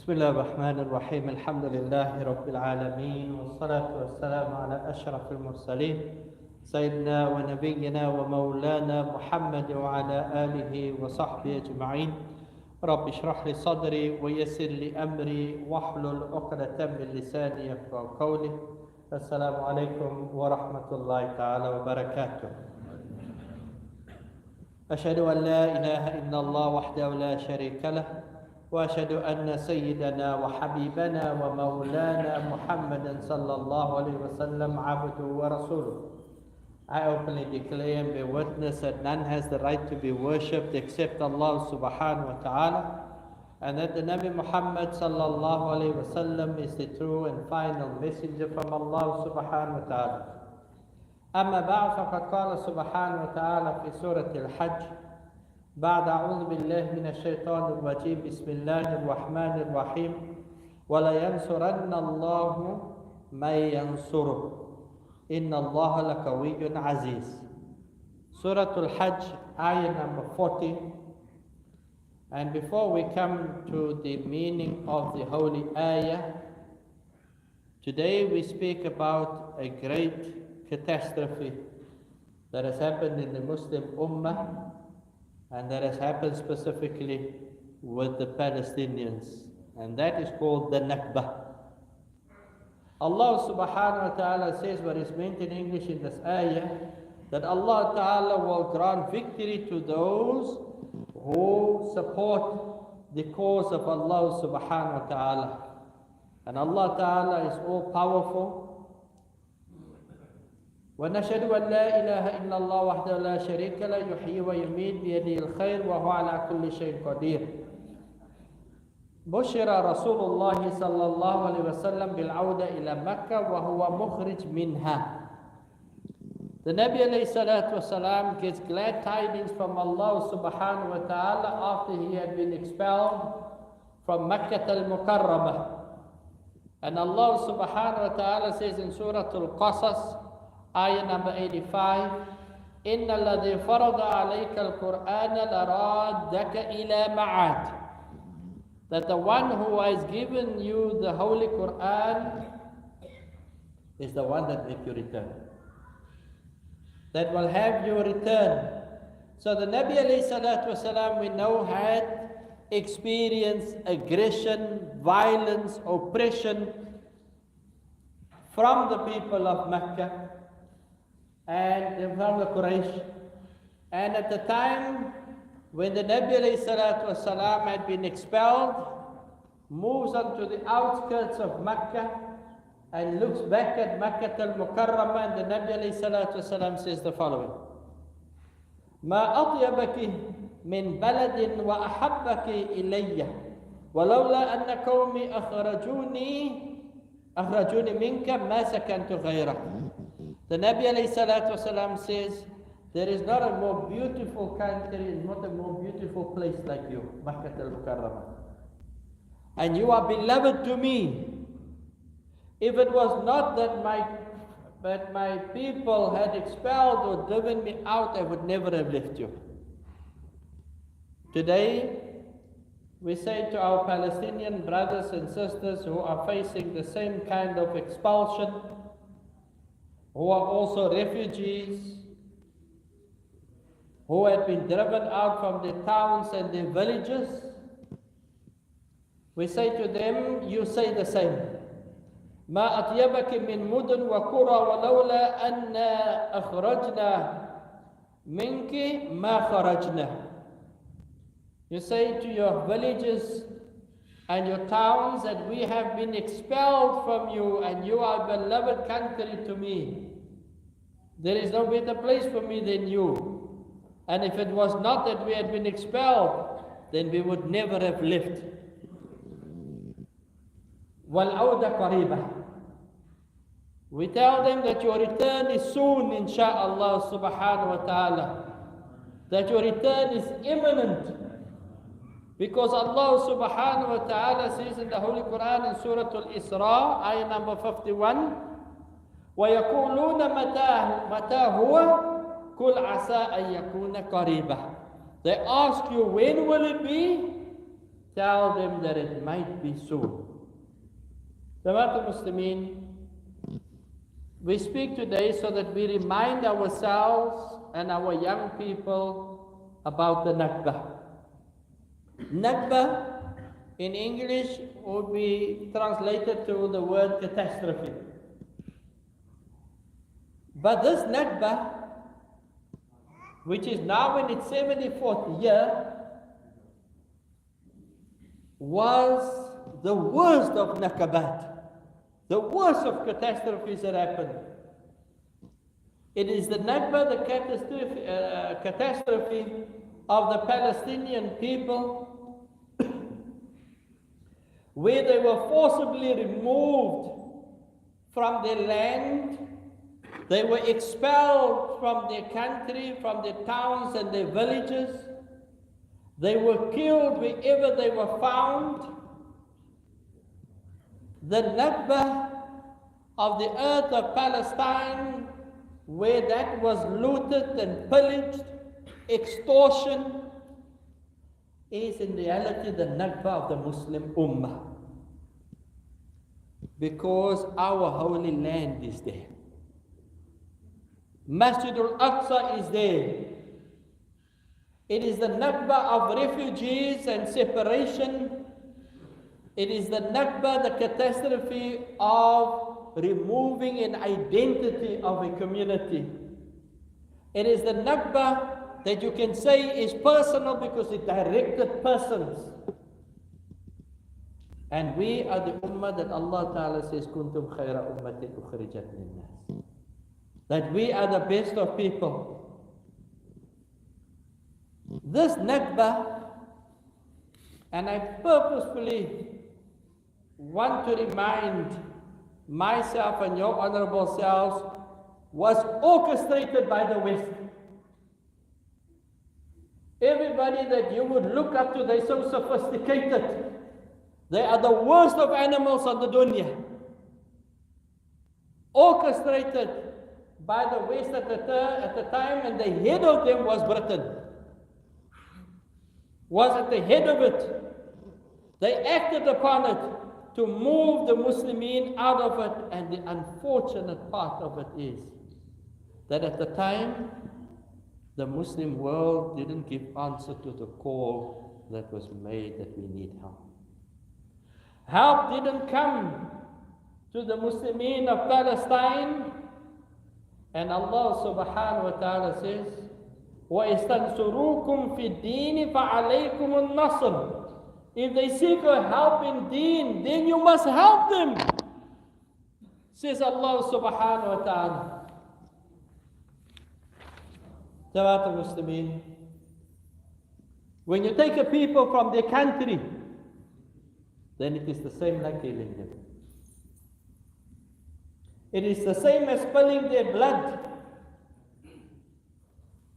بسم الله الرحمن الرحيم الحمد لله رب العالمين والصلاة والسلام على أشرف المرسلين سيدنا ونبينا ومولانا محمد وعلى آله وصحبه أجمعين. رب اشرح لي صدري ويسر لي أمري واحلل عقدة من لساني يفقهوا قولي. السلام عليكم ورحمة الله تعالى وبركاته. أشهد أن لا إله إلا الله وحده لا شريك له وأشهد أن سيدنا وحبيبنا ومولانا محمدا صلى الله عليه وسلم عبده ورسوله. I openly declare and bear witness that none has the right to be worshipped except Allah subhanahu wa ta'ala, and that the Nabi Muhammad sallallahu alayhi wa sallam is the true and final messenger from Allah subhanahu wa ta'ala. أما بعد فقد قال سبحانه وتعالى في سورة الحج بعد أعوذ بالله من الشيطان الرجيم بسم الله الرحمن الرحيم ولينصرن الله من ينصره إن الله لقوي عزيز. Surah Al-Hajj, ayah number 40. And before we come to the meaning of the holy ayah, today we speak about a great catastrophe that has happened in the Muslim Ummah, and that has happened specifically with the Palestinians, and that is called the Nakba. Allah subhanahu wa ta'ala says, what is meant in English in this ayah, that Allah ta'ala will grant victory to those who support the cause of Allah subhanahu wa ta'ala. And Allah ta'ala is all powerful. ونشهد أن لا إله إلا الله وحده لا شريك له يحيي ويميت بيده الخير وهو على كل شيء قدير. بشر رسول الله صلى الله عليه وسلم بالعودة إلى مكة وهو مخرج منها. The Nabi alayhi salatu wasalam gets glad tidings from Allah subhanahu wa ta'ala after he had been expelled from Makkah al-Mukarramah. And Allah subhanahu wa ta'ala says in Surah Al-Qasas, ayah number 85, إِنَّ الَّذِي فَرَضَ عَلَيْكَ الْقُرْآنَ لَرَادَّكَ إِلَى مَعَادٍ. That the one who has given you the Holy Quran is the one that make you return. That will have you return. So the Nabi alayhi salatu wasalam, we know, had experienced aggression, violence, oppression from the people of Mecca and from the Quraysh. And at the time when the Nabi alayhi salatu wasalam had been expelled, moves on to the outskirts of Mecca and looks back at Makkah al-Mukarramah, and the Nabi alayhi salatu wasalam says the following: ما أطيبك من بلد وأحبك إلي ولولا أن قومي أخرجوني منك ما سكنت غيرك. The Nabi alayhi salatu wasalam says, there is not a more beautiful country, not a more beautiful place like you, Makkah al-Mukarramah. And you are beloved to me. If it was not that my people had expelled or driven me out, I would never have left you. Today, we say to our Palestinian brothers and sisters who are facing the same kind of expulsion, who are also refugees, who had been driven out from their towns and their villages, we say to them, you say the same. ما أطيبك من مدن وقرى ولولا أن أخرجنا منك ما خرجنا. You say to your villages and your towns, that we have been expelled from you, and you are a beloved country to me. There is no better place for me than you. And if it was not that we had been expelled, then we would never have left. وَالْعَوْدَ قَرِيبًا. We tell them that your return is soon, insha'Allah subhanahu wa ta'ala. That your return is imminent. Because Allah subhanahu wa ta'ala says in the Holy Quran in Surah Al-Isra, ayah number 51, وَيَقُولُونَ مَتَى هُوَ قُلْ عَسَىٰ أَن يَكُونَ قَرِيبًا. They ask you, when will it be? Tell them that it might be soon. Jama'at al-Muslimin, we speak today so that we remind ourselves and our young people about the Nakba. Nakba in English would be translated to the word catastrophe. But this Nakba, which is now in its 74th year, was the worst of Nakabat, the worst of catastrophes that happened. It is the Nakba, the catastrophe of the Palestinian people, where they were forcibly removed from their land. They were expelled from their country, from their towns and their villages. They were killed wherever they were found. The Nakba of the earth of Palestine, where that was looted and pillaged, extortion, is in reality the Nakba of the Muslim Ummah. Because our holy land is there. Masjid Al-Aqsa is there. It is the Nakba of refugees and separation. It is the Nakba, the catastrophe of removing an identity of a community. It is the Nakba that you can say is personal because it directed persons. And we are the Ummah that Allah Ta'ala says, Kuntum khayra ummatin ukhrijat linnas. That we are the best of people. This Nakba, and I purposefully want to remind myself and your honorable selves, was orchestrated by the West. Everybody that you would look up to, they're so sophisticated. They are the worst of animals on the dunya. Orchestrated by the West at the time, and the head of them was Britain. Was at the head of it. They acted upon it to move the Muslimin out of it, and the unfortunate part of it is that at the time, the Muslim world didn't give answer to the call that was made that we need help. Help didn't come to the Muslimin of Palestine, and Allah subhanahu wa ta'ala says, وَإِسْتَنْصُرُوكُمْ فِي الدِّينِ فَعَلَيْكُمُ النَّصْرِ. If they seek your help in deen, then you must help them, says Allah subhanahu wa ta'ala. Jama'at al-Muslimin, when you take a people from their country, then it is the same like killing them. It is the same as spilling their blood.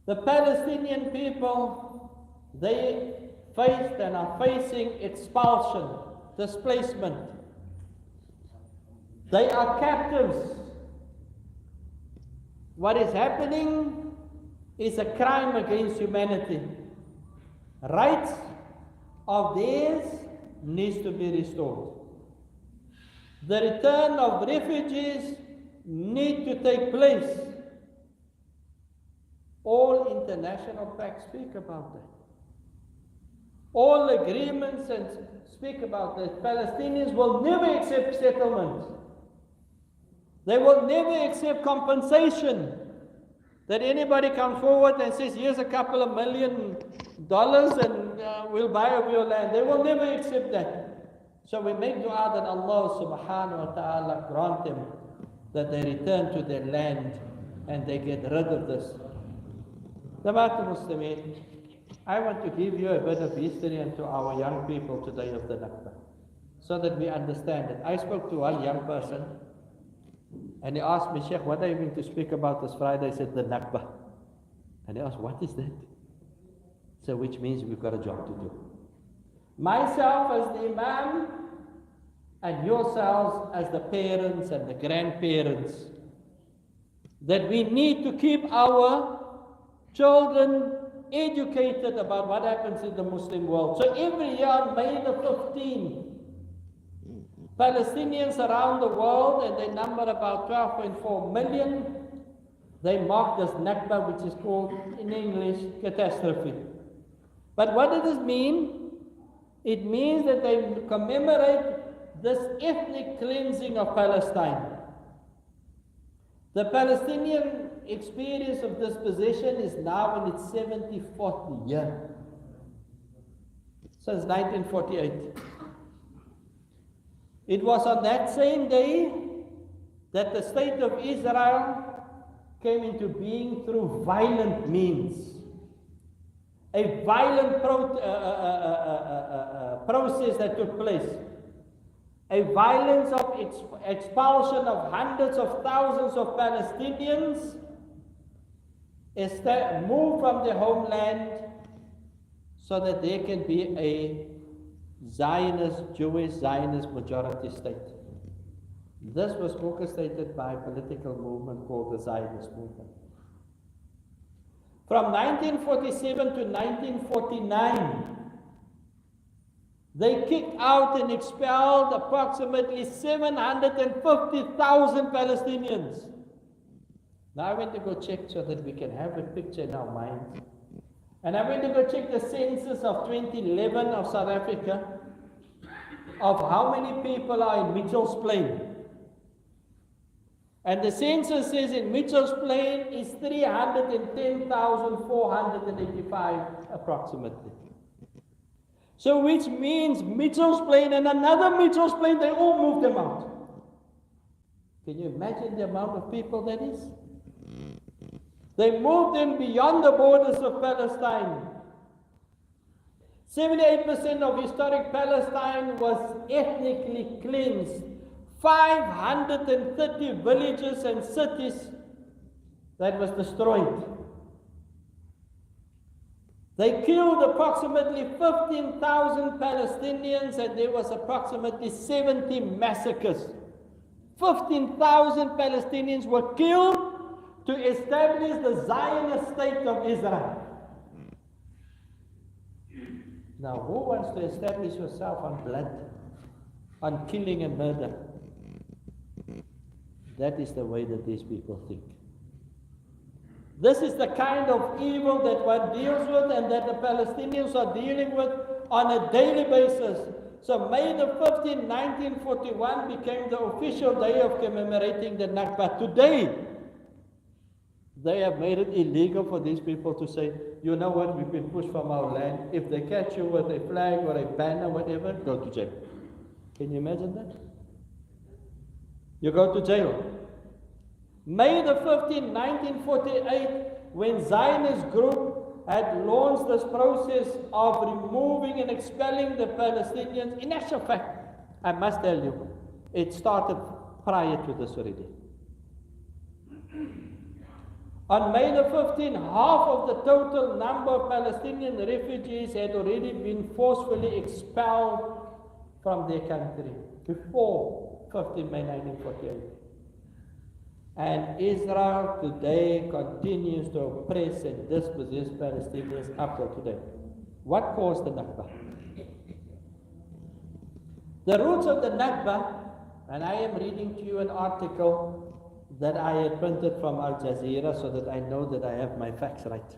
The Palestinian people, they faced and are facing expulsion, displacement. They are captives. What is happening is a crime against humanity. Rights of theirs needs to be restored. The return of refugees need to take place. All international pacts speak about that. All agreements and speak about that. Palestinians will never accept settlement. They will never accept compensation. That anybody comes forward and says, here's a couple of $1 million and we'll buy up your land. They will never accept that. So we make dua that Allah subhanahu wa ta'ala grant them that they return to their land and they get rid of this. Jama'at Muslimin, I want to give you a bit of history and to our young people today of the Nakba, so that we understand it. I spoke to one young person, and he asked me, Sheikh, what are you going to speak about this Friday? I said, the Nakba. And he asked, what is that? So which means we've got a job to do. Myself as the Imam, and yourselves as the parents and the grandparents, that we need to keep our children educated about what happens in the Muslim world. So every year on May the 15th, Palestinians around the world, and they number about 12.4 million, they mark this Nakba, which is called in English catastrophe. But what does this mean? It means that they commemorate this ethnic cleansing of Palestine. The Palestinian experience of dispossession is now in its 74th year, since 1948. It was on that same day that the state of Israel came into being through violent means. A violent process that took place. A violence of expulsion of hundreds of thousands of Palestinians moved from their homeland so that there can be a Zionist, Jewish Zionist majority state. This was orchestrated by a political movement called the Zionist movement. From 1947 to 1949, they kicked out and expelled approximately 750,000 Palestinians. Now I went to go check so that we can have a picture in our minds. And I went to go check the census of 2011 of South Africa, of how many people are in Mitchell's Plain. And the census says in Mitchell's Plain is 310,485 approximately. So which means Mitchell's Plain and another Mitchell's Plain, they all moved them out. Can you imagine the amount of people that is? They moved them beyond the borders of Palestine. 78% of historic Palestine was ethnically cleansed. 530 villages and cities that was destroyed. They killed approximately 15,000 Palestinians, and there was approximately 70 massacres. 15,000 Palestinians were killed to establish the Zionist state of Israel. Now, who wants to establish yourself on blood, on killing and murder? That is the way that these people think. This is the kind of evil that one deals with and that the Palestinians are dealing with on a daily basis. So May the 15th, 1941 became the official day of commemorating the Nakba. Today, they have made it illegal for these people to say, you know what, we've been pushed from our land. If they catch you with a flag or a banner, whatever, go to jail. Can you imagine that? You go to jail. May the 15th, 1948, when Zionist group had launched this process of removing and expelling the Palestinians, in actual fact, I must tell you, it started prior to this already. On May the 15th, half of the total number of Palestinian refugees had already been forcefully expelled from their country before 15 May 1948. And Israel today continues to oppress and dispossess Palestinians up to today. What caused the Nakba? The roots of the Nakba, and I am reading to you an article that I had printed from Al Jazeera so that I know that I have my facts right.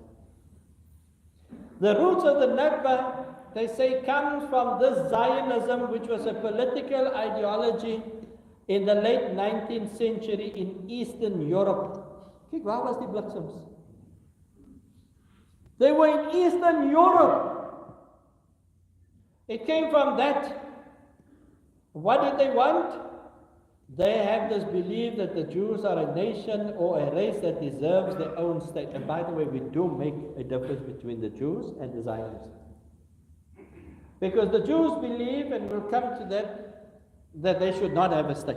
The roots of the Nakba, they say, comes from this Zionism, which was a political ideology in the late 19th century in Eastern Europe. Kijk, waar was die bliksems? They were in Eastern Europe. It came from that. What did they want? They have this belief that the Jews are a nation or a race that deserves their own state. And by the way, we do make a difference between the Jews and the Zionists. Because the Jews believe, and we'll come to that they should not have a state.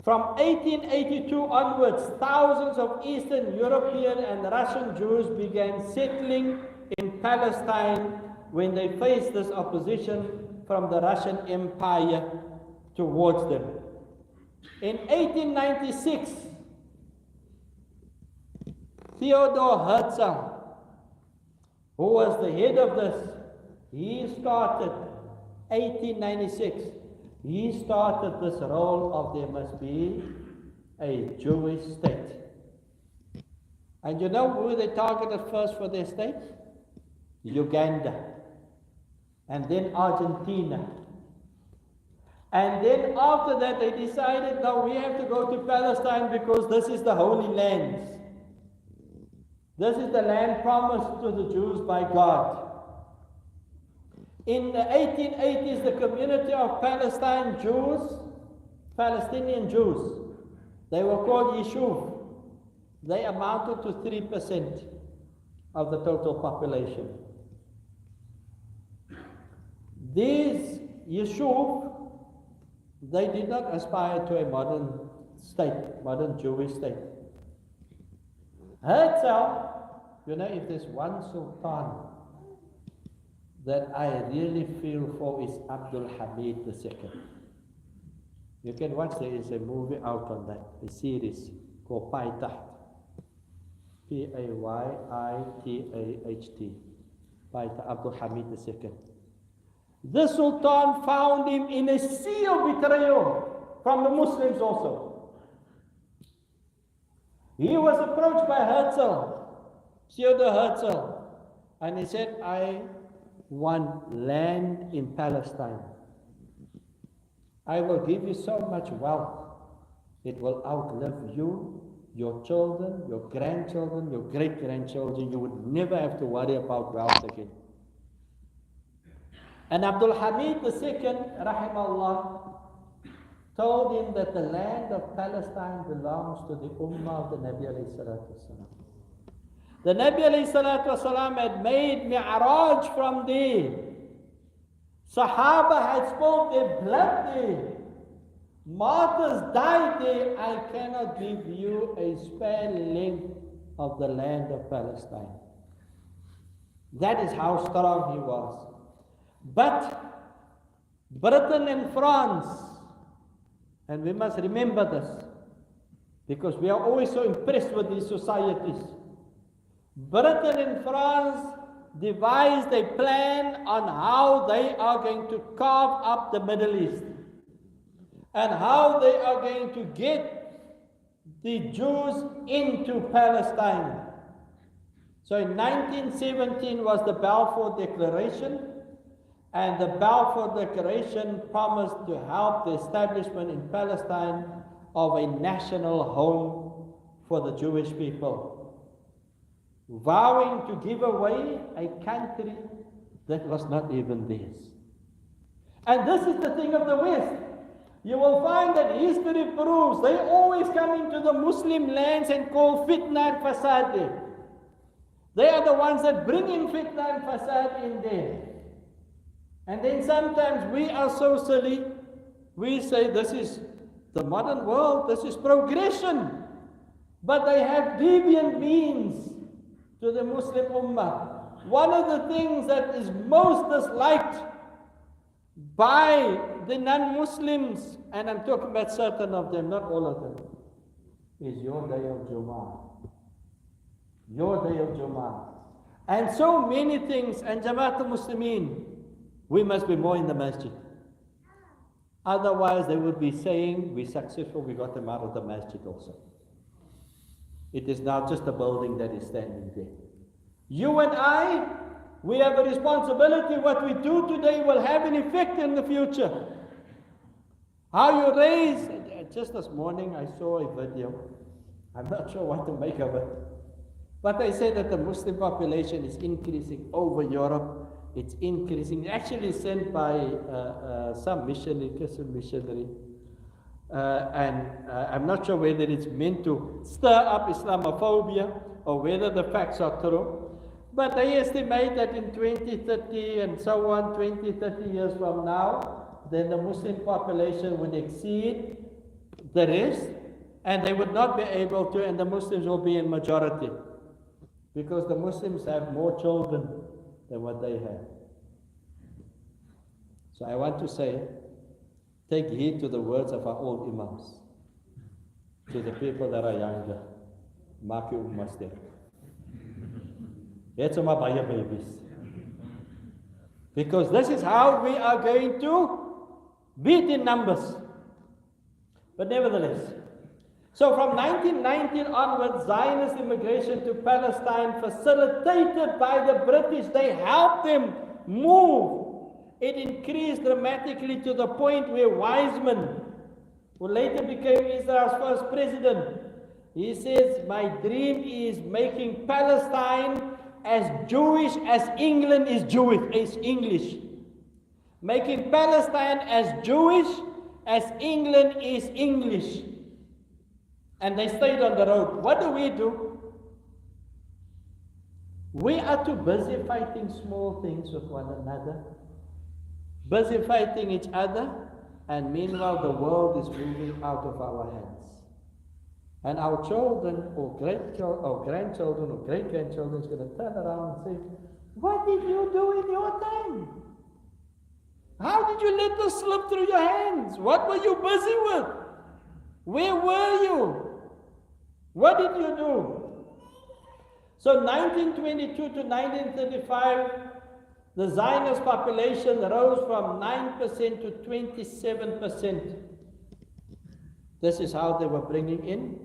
From 1882 onwards, thousands of Eastern European and Russian Jews began settling in Palestine when they faced this opposition from the Russian Empire towards them. In 1896, Theodor Herzl, who was the head of this, he started 1896. He started this role of there must be a Jewish state. And you know who they targeted first for their state? Uganda. And then Argentina. And then after that they decided, no, we have to go to Palestine because this is the Holy Lands. This is the land promised to the Jews by God. In the 1880s, the community of Palestine Jews, Palestinian Jews, they were called Yishuv. They amounted to 3% of the total population. These Yishuv, they did not aspire to a modern state, modern Jewish state. Herzl, you know, if there's one sultan that I really feel for is Abdul Hamid II. You can watch, there is a movie out on that, a series called Paytaht. P-A-Y-I-T-A-H-T. Paytaht, Abdul Hamid II. The Sultan found him in a sea of betrayal from the Muslims also. He was approached by Herzl, Theodor Herzl, and he said, I want land in Palestine. I will give you so much wealth. It will outlive you, your children, your grandchildren, your great-grandchildren. You would never have to worry about wealth again. And Abdul Hamid II, rahimahullah, told him that the land of Palestine belongs to the Ummah of the Nabi alayhi salatu wasalam. The Nabi alayhi salatu wasalam had made Mi'raj from there. Sahaba had spilled their blood there. Martyrs died there. I cannot give you a spare length of the land of Palestine. That is how strong he was. But Britain and France, and we must remember this, because we are always so impressed with these societies. Britain and France devised a plan on how they are going to carve up the Middle East and how they are going to get the Jews into Palestine. So in 1917 was the Balfour Declaration, and the Balfour Declaration promised to help the establishment in Palestine of a national home for the Jewish people, vowing to give away a country that was not even theirs. And this is the thing of the West. You will find that history proves they always come into the Muslim lands and call fitna and fasad there. They are the ones that bring in fitna and fasad in there. And then sometimes we are so silly, we say this is the modern world, this is progression. But they have deviant means to the Muslim Ummah. One of the things that is most disliked by the non-Muslims, and I'm talking about certain of them, not all of them, is your day of Jumu'ah. Your day of Jumu'ah. And so many things, and Jama'at al-Muslimin, we must be more in the masjid. Otherwise, they would be saying, we're successful, we got them out of the masjid also. It is now just a building that is standing there. You and I, we have a responsibility. What we do today will have an effect in the future. How you raise, just this morning I saw a video. I'm not sure what to make of it. But they say that the Muslim population is increasing over Europe. it's increasing. Actually sent by some missionary, Christian missionary. I'm not sure whether it's meant to stir up Islamophobia or whether the facts are true. But they estimate that in 2030 and so on, 20, 30 years from now, then the Muslim population would exceed the rest, and they would not be able to, and the Muslims will be in majority. Because the Muslims have more children than what they have. So I want to say, take heed to the words of our old imams, to the people that are younger. Maak jou ouma sterk. Het sommer baie babies. Because this is how we are going to beat in numbers. But nevertheless, so from 1919 onwards, Zionist immigration to Palestine, facilitated by the British, they helped them move. It increased dramatically to the point where Weizmann, who later became Israel's first president, he says, my dream is making Palestine as Jewish as England is English. Making Palestine as Jewish as England is English. And they stayed on the road. What do? We are too busy fighting small things with one another, busy fighting each other, and meanwhile the world is moving out of our hands. And our children or grandchildren or great-grandchildren is going to turn around and say, what did you do in your time? How did you let this slip through your hands? What were you busy with? Where were you? What did you do? So 1922 to 1935, the Zionist population rose from 9% to 27%. This is how they were bringing in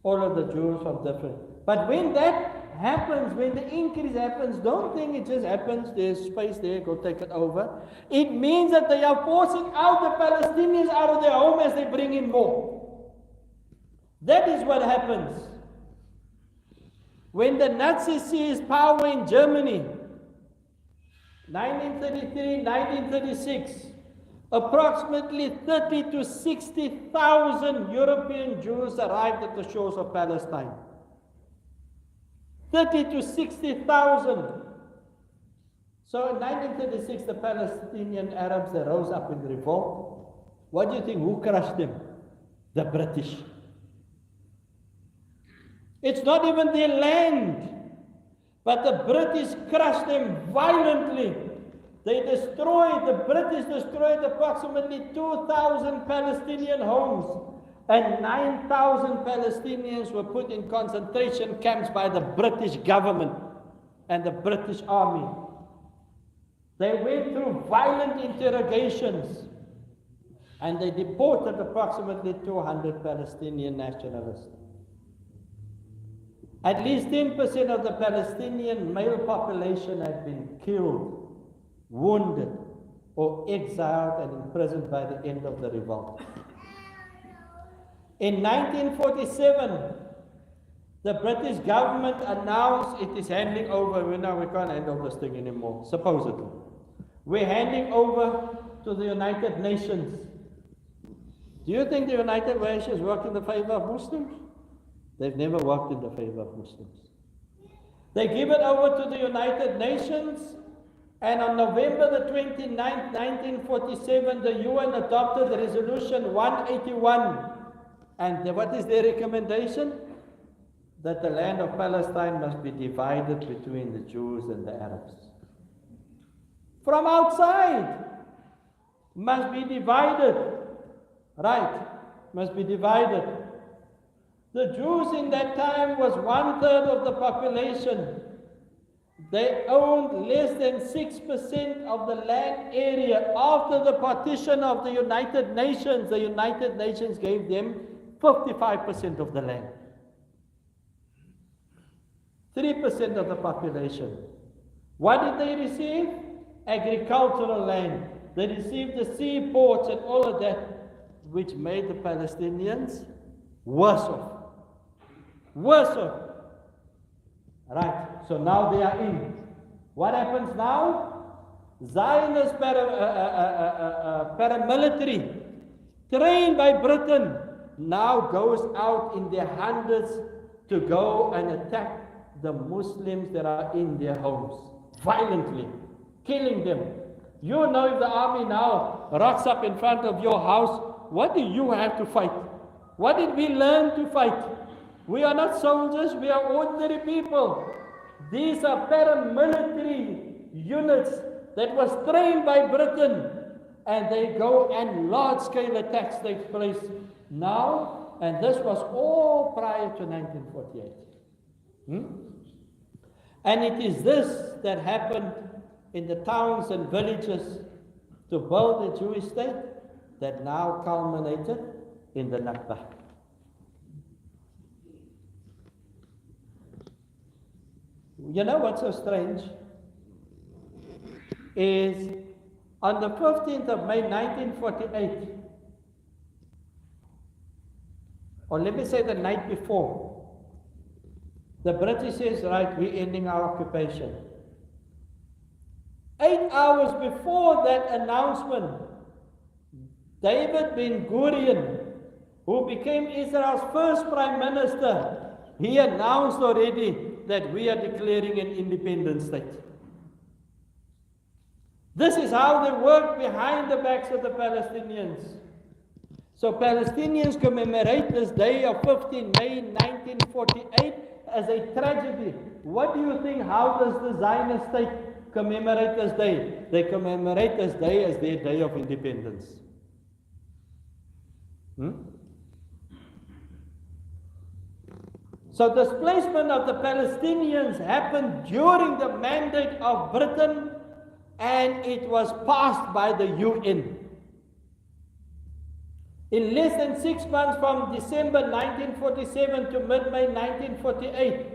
all of the Jews from different. But when that happens, when the increase happens, don't think it just happens, there's space there, go take it over. It means that they are forcing out the Palestinians out of their home as they bring in more. That is what happens. When the Nazis seized power in Germany, 1933, 1936, approximately 30 to 60,000 European Jews arrived at the shores of Palestine. 30 to 60,000. So in 1936, the Palestinian Arabs, they rose up in revolt. What do you think? Who crushed them? The British. It's not even their land, but the British crushed them violently. The British destroyed approximately 2,000 Palestinian homes, and 9,000 Palestinians were put in concentration camps by the British government and the British army. They went through violent interrogations, and they deported approximately 200 Palestinian nationalists. At least 10% of the Palestinian male population had been killed, wounded, or exiled and imprisoned by the end of the revolt. In 1947, the British government announced it is handing over. We can't handle this thing anymore, supposedly. We're handing over to the United Nations. Do you think the United Nations work in the favor of Muslims? They've never worked in the favor of Muslims. They give it over to the United Nations, and on November the 29th, 1947, the UN adopted Resolution 181. And what is their recommendation? That the land of Palestine must be divided between the Jews and the Arabs. From outside, must be divided. Right, must be divided. The Jews in that time was 1/3 of the population. They owned less than 6% of the land area. After the partition of the United Nations gave them 55% of the land. 3% of the population. What did they receive? Agricultural land. They received the seaports and all of that, which made the Palestinians worse off. Worse off. Right, so now they are in. What happens now? Zionist paramilitary, trained by Britain, now goes out in their hundreds to go and attack the Muslims that are in their homes, violently, killing them. You know, if the army now rocks up in front of your house, what do you have to fight? What did we learn to fight? We are not soldiers, we are ordinary people. These are paramilitary units that was trained by Britain, and they go and large-scale attacks take place now, and this was all prior to 1948. And it is this that happened in the towns and villages to build the Jewish state that now culminated in the Nakba. You know what's so strange? Is on the 15th of May 1948, or let me say the night before, the British says, right, we're ending our occupation. 8 hours before that announcement, David Ben-Gurion, who became Israel's first prime minister, he announced already that we are declaring an independent state. This is how they work behind the backs of the Palestinians. So Palestinians commemorate this day of 15 May 1948 as a tragedy. What do you think? How does the Zionist state commemorate this day? They commemorate this day as their day of independence. So displacement of the Palestinians happened during the mandate of Britain, and it was passed by the UN. In less than 6 months from December 1947 to mid-May 1948,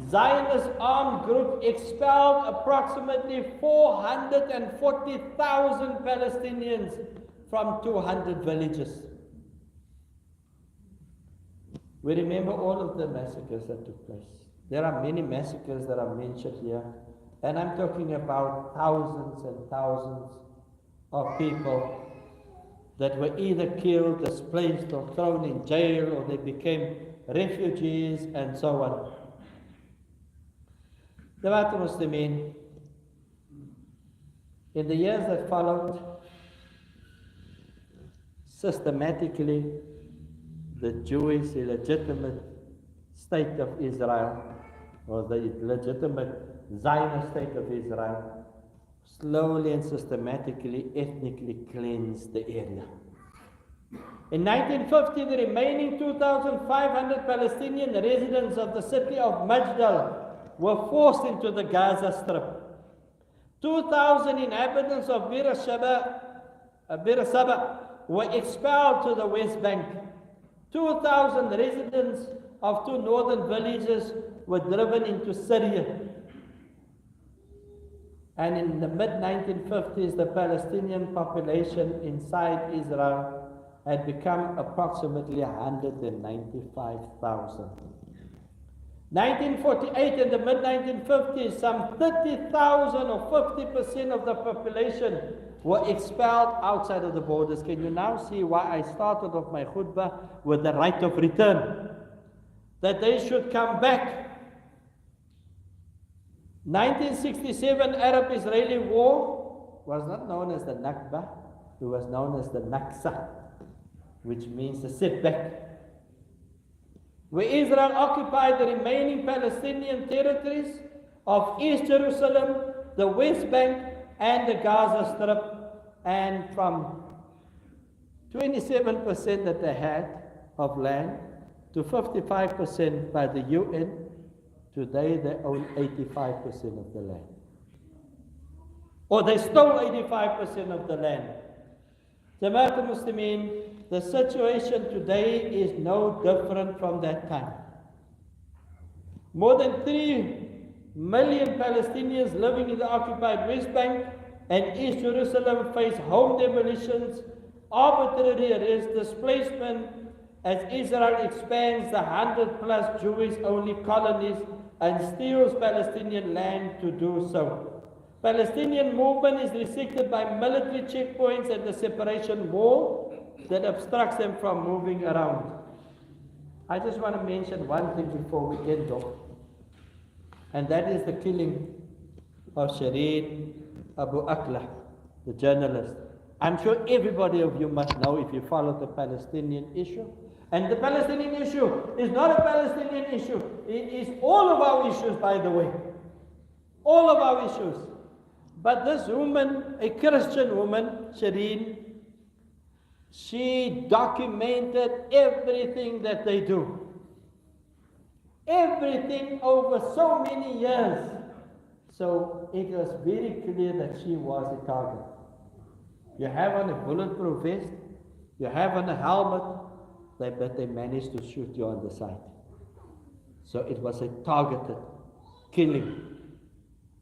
Zionist armed group expelled approximately 440,000 Palestinians from 200 villages. We remember all of the massacres that took place. There are many massacres that are mentioned here, and I'm talking about thousands and thousands of people that were either killed, displaced, or thrown in jail, or they became refugees, and so on. Jamaat Muslimin, in the years that followed, systematically, the Jewish illegitimate state of Israel, or the legitimate Zionist state of Israel, slowly and systematically, ethnically cleansed the area. In 1950, the remaining 2,500 Palestinian residents of the city of Masjid were forced into the Gaza Strip. 2,000 inhabitants of Bir Saba were expelled to the West Bank. 2,000 residents of two northern villages were driven into Syria. And in the mid-1950s, the Palestinian population inside Israel had become approximately 195,000. 1948, in the mid-1950s, some 30,000 or 50% of the population were expelled outside of the borders. Can you now see why I started off my khutbah with the right of return? That they should come back. 1967 Arab-Israeli war was not known as the Nakba, it was known as the Naksa, which means the setback. Where Israel occupied the remaining Palestinian territories of East Jerusalem, the West Bank, and the Gaza Strip, and from 27% that they had of land to 55% by the UN, today they own 85% of the land. Or they stole 85% of the land. Jamaat al-Muslimin, the situation today is no different from that time. More than 3 million Palestinians living in the occupied West Bank and East Jerusalem face home demolitions, arbitrary arrest, displacement, as Israel expands the 100+ Jewish-only colonies and steals Palestinian land to do so. Palestinian movement is restricted by military checkpoints and the separation wall that obstructs them from moving around. I just want to mention one thing before we end off, and that is the killing of Shahid Abu Akla, the journalist. I'm sure everybody of you must know if you follow the Palestinian issue. And the Palestinian issue is not a Palestinian issue. It is all of our issues, by the way. All of our issues. But this woman, a Christian woman, Shireen, she documented everything that they do. Everything over so many years. So it was very clear that she was a target. You have on a bulletproof vest, you have on a helmet, but they managed to shoot you on the side. So it was a targeted killing.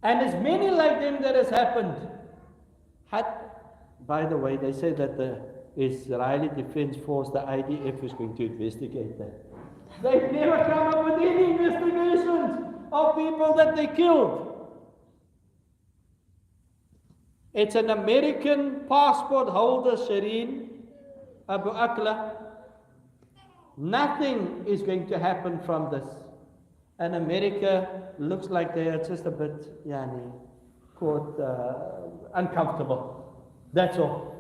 And as many like them that has happened. By the way, they say that the Israeli Defense Force, the IDF, is going to investigate that. They've never come up with any investigations of people that they killed. It's an American passport holder, Shireen Abu Akla. Nothing is going to happen from this. And America looks like they are just a bit, uncomfortable. That's all.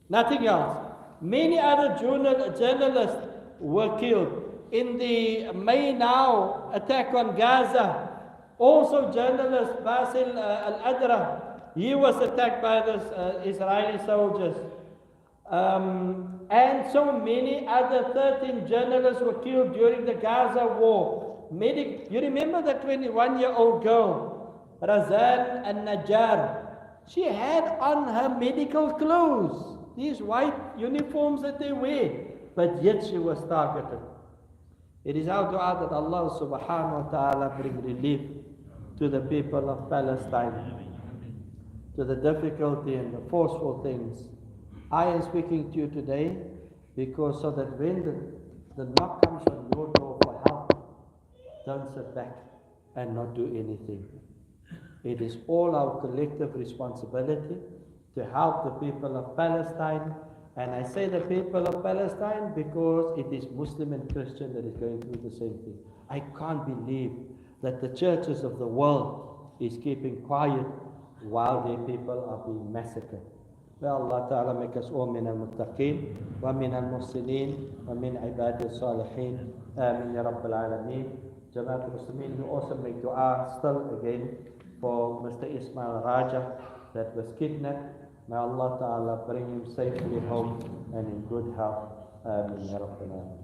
Nothing else. Many other journalists were killed. In the May now attack on Gaza, also journalist Basil Al-Adra, he was attacked by the Israeli soldiers. And so many other 13 journalists were killed during the Gaza war. You remember the 21-year-old girl, Razan al-Najjar? She had on her medical clothes, these white uniforms that they wear, but yet she was targeted. It is our dua that Allah subhanahu wa ta'ala bring relief to the people of Palestine, to the difficulty and the forceful things. I am speaking to you today because so that when the knock comes on your door for help, don't sit back and not do anything. It is all our collective responsibility to help the people of Palestine. And I say the people of Palestine because it is Muslim and Christian that is going through the same thing. I can't believe that the churches of the world is keeping quiet while their people are being massacred. May Allah Ta'ala make us all min al-muttaqeen, wa min al-muhsinin, wa min ibad al-salihin. Amin ya Rabbil Alameen. Jamaat al-Muslimin, we also make dua still again for Mr. Ismail Raja that was kidnapped. May Allah Ta'ala bring him safely home and in good health. Amin ya Rabbil Alameen.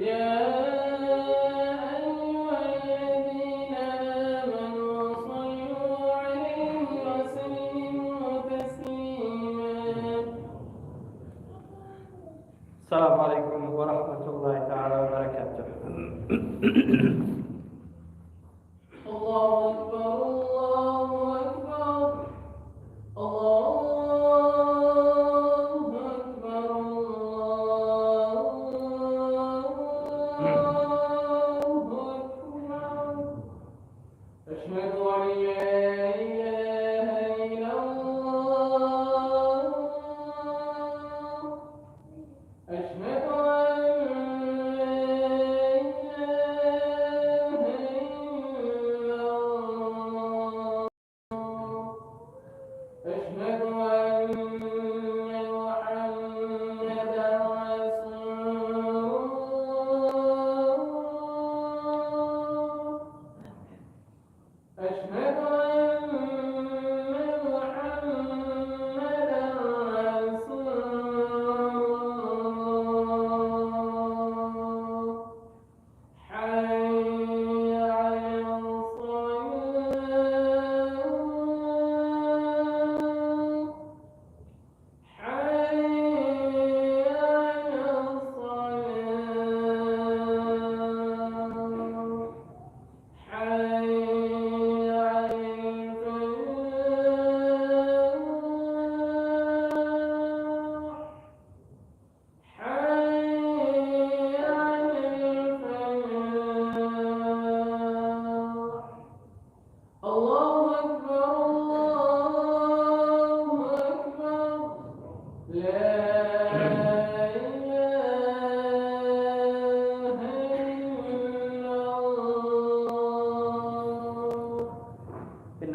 السلام عليكم ورحمة الله تعالى وبركاته. الله أكبر الله أكبر الله أكبر الله أكبر. أشهد أن لا إله إلا الله. أشهد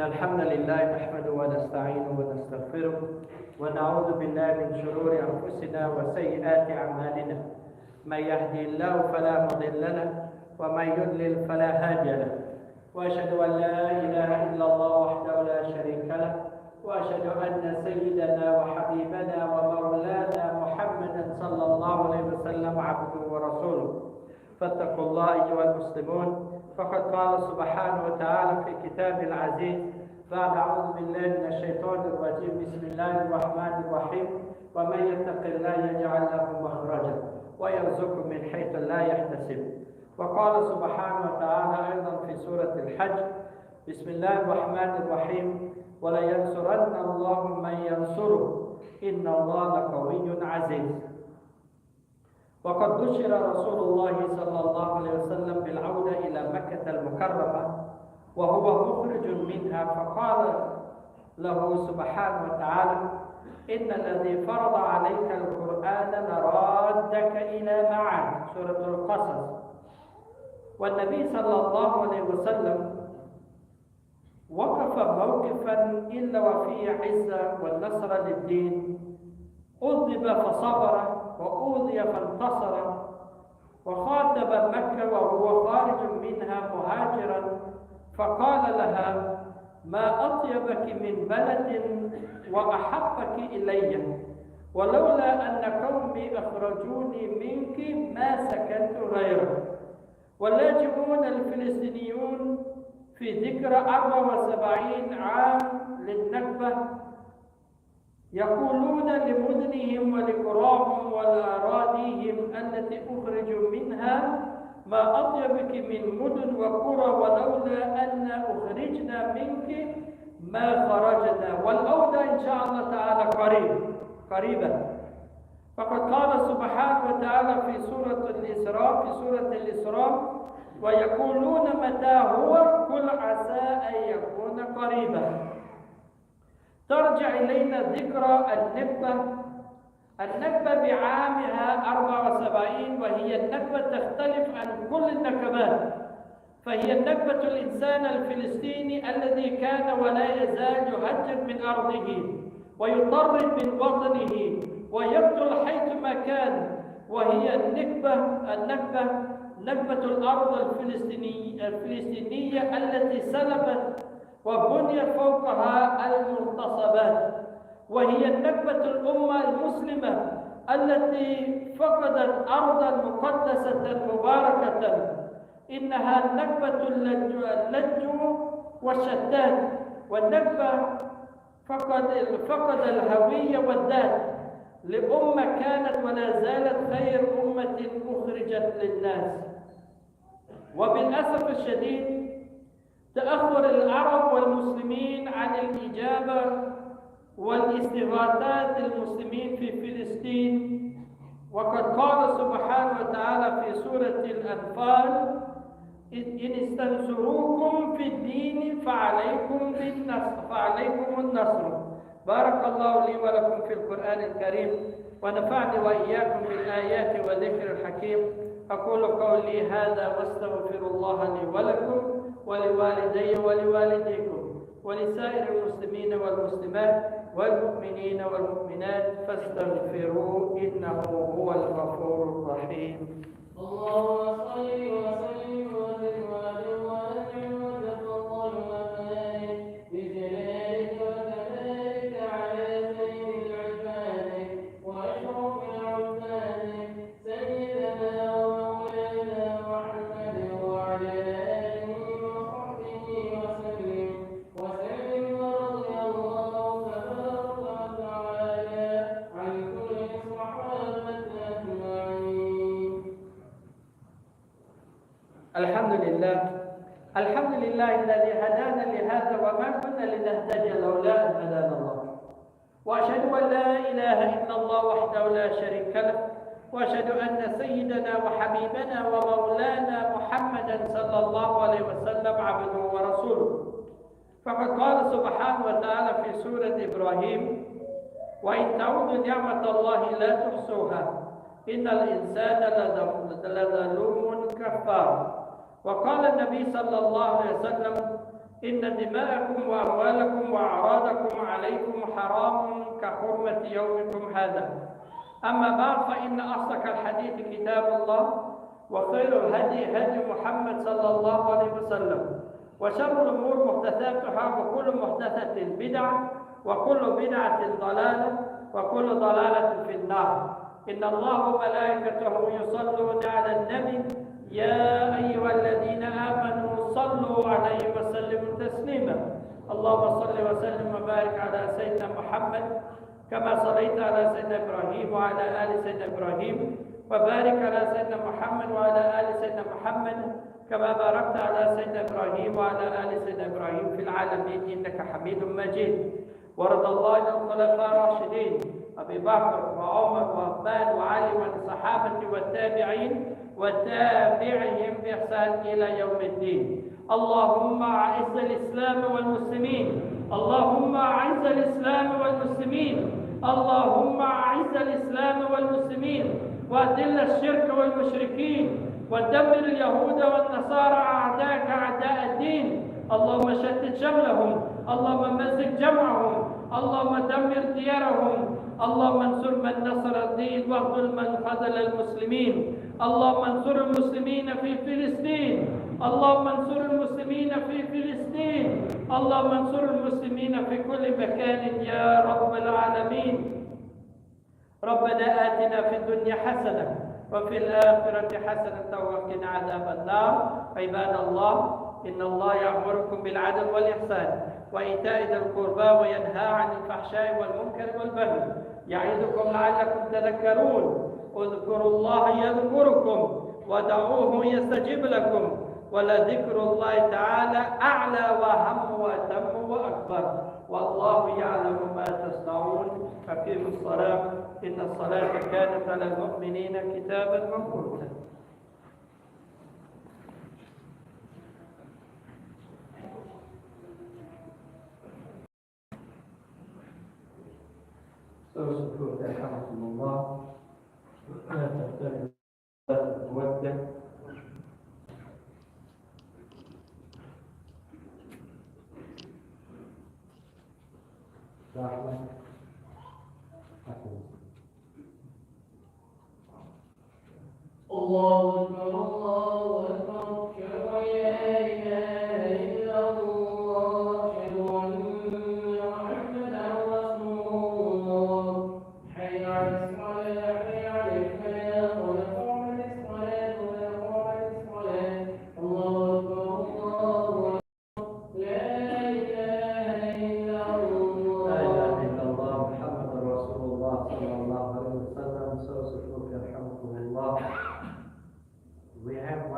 الحمد لله نحمده ونستعينه ونستغفره ونعوذ بالله من شرور أنفسنا وسيئات أعمالنا. من يهدي الله فلا مضل له ومن يضلل فلا هادي له، وأشهد أن لا إله إلا الله وحده لا شريك له، وأشهد أن سيدنا وحبيبنا ومولانا محمدا صلى الله عليه وسلم عبده ورسوله. فاتقوا الله أيها المسلمون، فقد قال سبحانه وتعالى في كتابه العزيز بعد أعوذ بالله من الشيطان الرجيم: بسم الله الرحمن الرحيم، ومن يتق الله يجعل له مخرجا ويرزقه من حيث لا يحتسب. وقال سبحانه وتعالى أيضا في سورة الحج: بسم الله الرحمن الرحيم، ولينصرن الله من ينصره إن الله لقوي عزيز. وقد بشر رسول الله صلى الله عليه وسلم بالعودة إلى مكة المكرمة وهو مخرج منها، فقال له سبحانه وتعالى: إن الذي فرض عليك القرآن لرادك إلى معاد، سورة القصص. والنبي صلى الله عليه وسلم وقف موقفا إلا وفيه عزة والنصر للدين، أذب فصبر وأوذي فانتصر، وخاطب مكة وهو خارج منها مهاجرا، فقال لها: ما أطيبك من بلد وأحبك إلي، ولولا أن قومي أخرجوني منك ما سكنت غيره. واللاجئون الفلسطينيون في ذكرى 74 عام للنكبة يقولون لمدنهم ولقراهم ولأراضيهم التي أخرجوا منها: ما أطيبك من مدن وقرى، ولولا أن أخرجنا منك ما خرجنا، والأولى إن شاء الله تعالى قريبا. فقد قال سبحانه وتعالى في سورة الإسراء: ويقولون متى هو، قل عسى أن يكون قريبا. ترجع إلينا ذكرى النكبة بعامها 74، وهي النكبة تختلف عن كل النكبات، فهي النكبة الإنسان الفلسطيني الذي كان ولا يزال يهجر من أرضه ويطرد من وطنه ويقتل حيثما كان، وهي نكبة الأرض الفلسطينية التي سلبت وبني فوقها المغتصبات، وهي النكبة الأمة المسلمة التي فقدت أرضا مقدسة مباركة، إنها النكبة اللج والشتات. والنكبة فقد الهوية والذات لأمة كانت ولا زالت خير أمة أخرجت للناس. وبالأسف الشديد تأخر العرب والمسلمين عن الإجابة والاستغاثات المسلمين في فلسطين. وقد قال سبحانه وتعالى في سورة الأنفال: إن استنصروكم في الدين فعليكم النصر. بارك الله لي ولكم في القرآن الكريم، ونفعني وإياكم بالآيات والذكر الحكيم. أقول قولي هذا واستغفر الله لي ولكم ولوالدي ولوالديكم ولسائر المسلمين والمسلمات والمؤمنين والمؤمنات فاستغفروه إنه هو الغفور الرحيم. اللهم صل وسلم وبارك وانعم وتفضل وبارك بجلالك وكمالك على سيد العباد واشرف العباد سيدنا ومولانا محمد وعلى اله وصحبه وسلم ورضي الله تبارك وتعالى عن كل الصحابه اجمعين. الحمد لله الذي هدانا لهذا وما كنا لنهتدي لولا أن هدانا الله. وأشهد أن لا إله إلا الله وحده لا شريك له، وأشهد أن سيدنا وحبيبنا ومولانا محمدا صلى الله عليه وسلم عبده ورسوله. فقد قال سبحانه وتعالى في سورة إبراهيم: وإن تعودوا نعمة الله لا تحصوها إن الإنسان لظلوم كفار. وقال النبي صلى الله عليه وسلم: إن دماءكم وأموالكم وأعراضكم عليكم حرام كحرمة يومكم هذا. أما بعد، فإن أصدق الحديث كتاب الله، وخير الهدي هدي محمد صلى الله عليه وسلم، وشر الأمور محدثاتها، وكل محدثة بدعة، وكل بدعة ضلالة، وكل ضلالة في النار. إن الله وملائكته يصلون على النبي يا أيها الذين آمنوا صلوا عليه وسلموا تسليما. اللهم صل وسلم وبارك على سيدنا محمد كما صليت على سيدنا إبراهيم وعلى آل سيدنا إبراهيم، وبارك على سيدنا محمد وعلى آل سيدنا محمد كما باركت على سيدنا إبراهيم وعلى آل سيدنا إبراهيم في العالمين إنك حميد مجيد. وارض الله عن الخلفاء الراشدين أبي بكر وعمر وعثمان وعلي وعن الصحابة والتابعين وتابعهم بإحسان إلى يوم الدين. اللهم أعز الإسلام والمسلمين، اللهم أعز الإسلام والمسلمين، اللهم أعز الإسلام والمسلمين، وأذل الشرك والمشركين، ودمر اليهود والنصارى أعداءك أعداء الدين. اللهم شتت شملهم، اللهم مزق جمعهم، اللهم دمر ديارهم، اللهم انصر من نصر الدين واخذل من خذل المسلمين. اللهم انصر المسلمين في فلسطين، اللهم انصر المسلمين في فلسطين، اللهم انصر المسلمين في كل مكان يا رب العالمين. ربنا آتنا في الدنيا حسنة وفي الآخرة حسنة وقنا عذاب النار. عباد الله، إن الله يأمركم بالعدل والإحسان وإيتاء ذي القربى وينهى عن الفحشاء والمنكر والبغي يعظكم لعلكم تذكرون. اذكروا الله يذكركم ودعوه يستجب لكم، ولذكر الله تعالى أعلى وأهم وأتم وأكبر، والله يعلم ما تصنعون. أقيموا الصلاة إن الصلاة كانت على المؤمنين كتابا موقوتا. أشكرك رحمكم الله. لا تفترض المودة. الله أكبر الله أكبر، أشهد أن لا إله إلا الله، أشهد أن محمدا رسول الله. حي على الصلاة.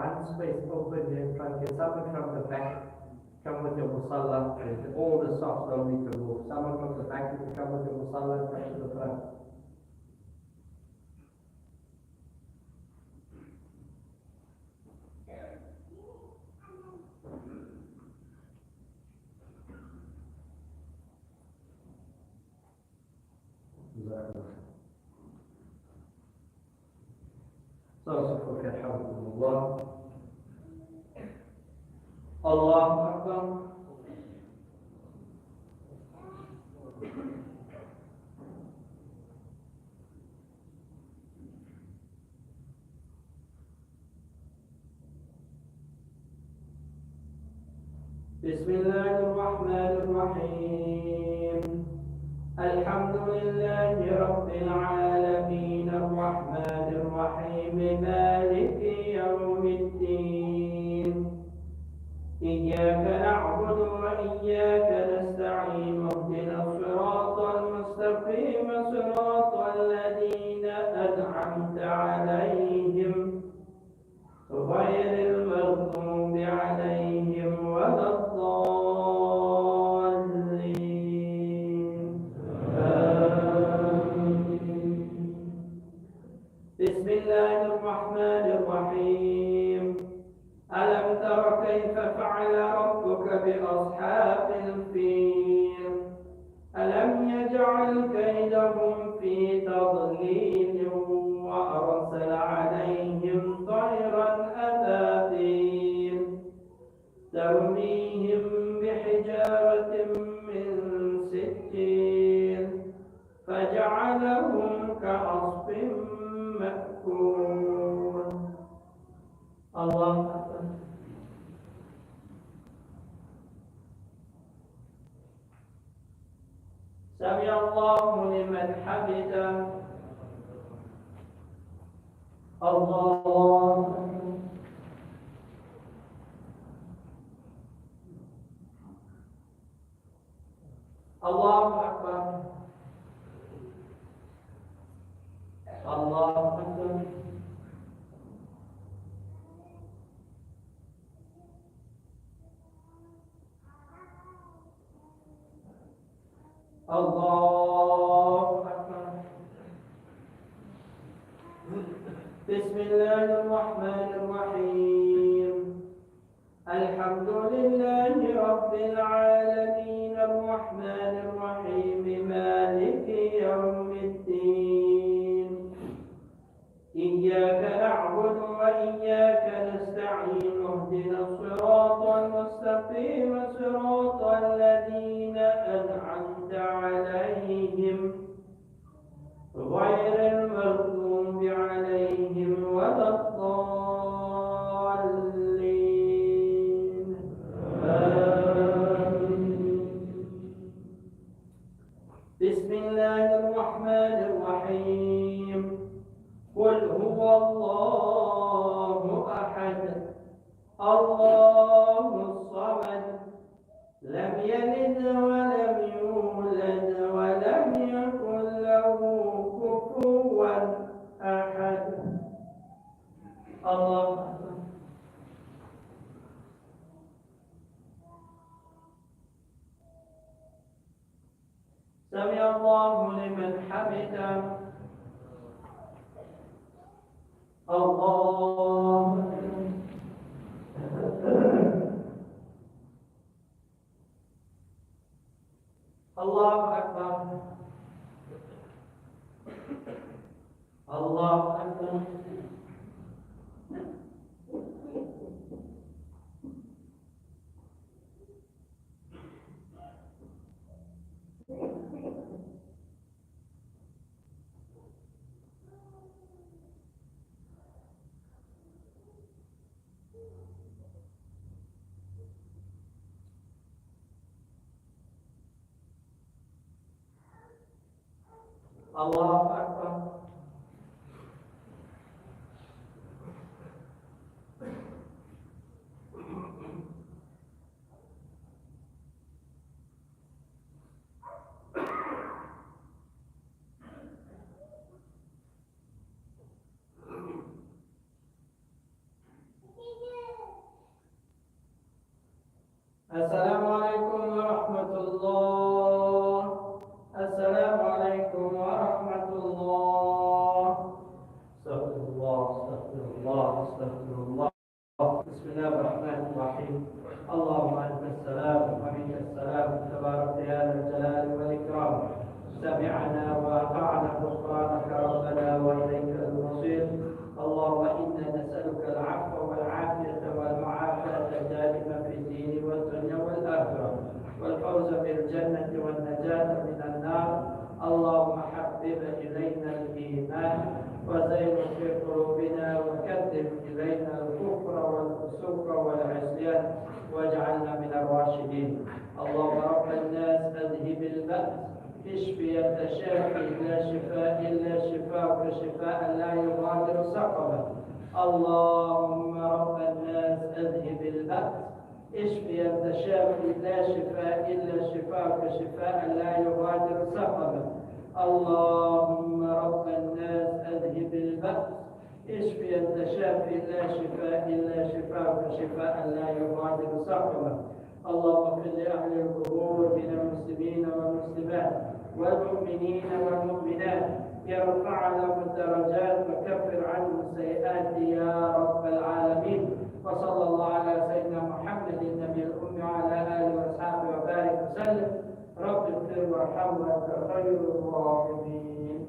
one space open there, try to get someone from the back, come with your musalla, and all the socks don't need to move. Someone from the back, you can come with your musalla, come to the front. صوتك يرحمكم الله. الله أكبر. بسم الله الرحمن الرحيم. الحمد لله رب العالمين الرحمن الرحيم مالك يوم الدين. إياك نعبد وإياك نستعين اهدنا الصراط المستقيم صراط الذين أنعمت عليهم غير المغضوب عليهم ولا الضالين. بسم الله الرحمن الرحيم. ألم تر كيف فعل ربك بأصحاب الفيل؟ ألم يجعل كيدهم في تضليل وأرسل عليهم طيرا أبابيل ترميهم بحجارة من سجيل فجعلهم كعصف مأكول. الله أكبر. سمع الله لمن حمده. الله أكبر. الله أكبر. الله أكبر. الله أكبر. بسم الله الرحمن الرحيم. الحمد لله رب العالمين الرحمن الرحيم مالك يوم الدين. إياك نعبد وإياك نستعين اهدنا الصراط المستقيم صراط الذين أنعمت عليهم غير المغضوب عليهم ولا الضالين. بسم الله الرحمن الرحيم. قل هو الله أحد الله الصمد لم يلد ولم يولد ولم يكن له كفوا أحد. الله أكبر. سمع الله لمن حمده. الله الله أكبر. الله أكبر. الله أكبر. السلام عليكم ورحمة الله. السلام عليكم ورحمة الله. استغفر الله استغفر الله استغفر الله. بسم الله الرحمن الرحيم. اللهم أنت السلام ومنك السلام، تبارك يا ذا الجلال والإكرام. سمعنا وأطعنا غفرانك ربنا وإليك المصير. اللهم إنا نسألك العفو والعافية والمعافاة الدائمة في الدين والدنيا والآخرة، والفوز بالجنة والنجاة من النار. اللهم حبب إلينا الإيمان وزين في قلوبنا، وكذب إلينا الكفر والفسوق والعصيان، واجعلنا من الراشدين. اللهم رب الناس أذهب البأس، اشفي أنت شافي، لا شفاء إلا شفاءك شفاء لا يغادر سقما. اللهم رب الناس أذهب البأس، اشفي أنت شافي، لا شفاء إلا شفاءك شفاء لا يغادر سقما. اللهم رب الناس أذهب البأس، اشفي أنت شافي، لا شفاء إلا شفاءك شفاء لا يغادر سقما. اللهم اغفر لأهل القبور من المسلمين والمسلمات والمؤمنين والمؤمنات، يرفع لهم الدرجات وكفر عنهم السيئات يا رب العالمين. وصلى الله على سيدنا محمد النبي الأمي وعلى آله وأصحابه وبارك وسلم. رب اغفر وارحم وأنت خير الراحمين.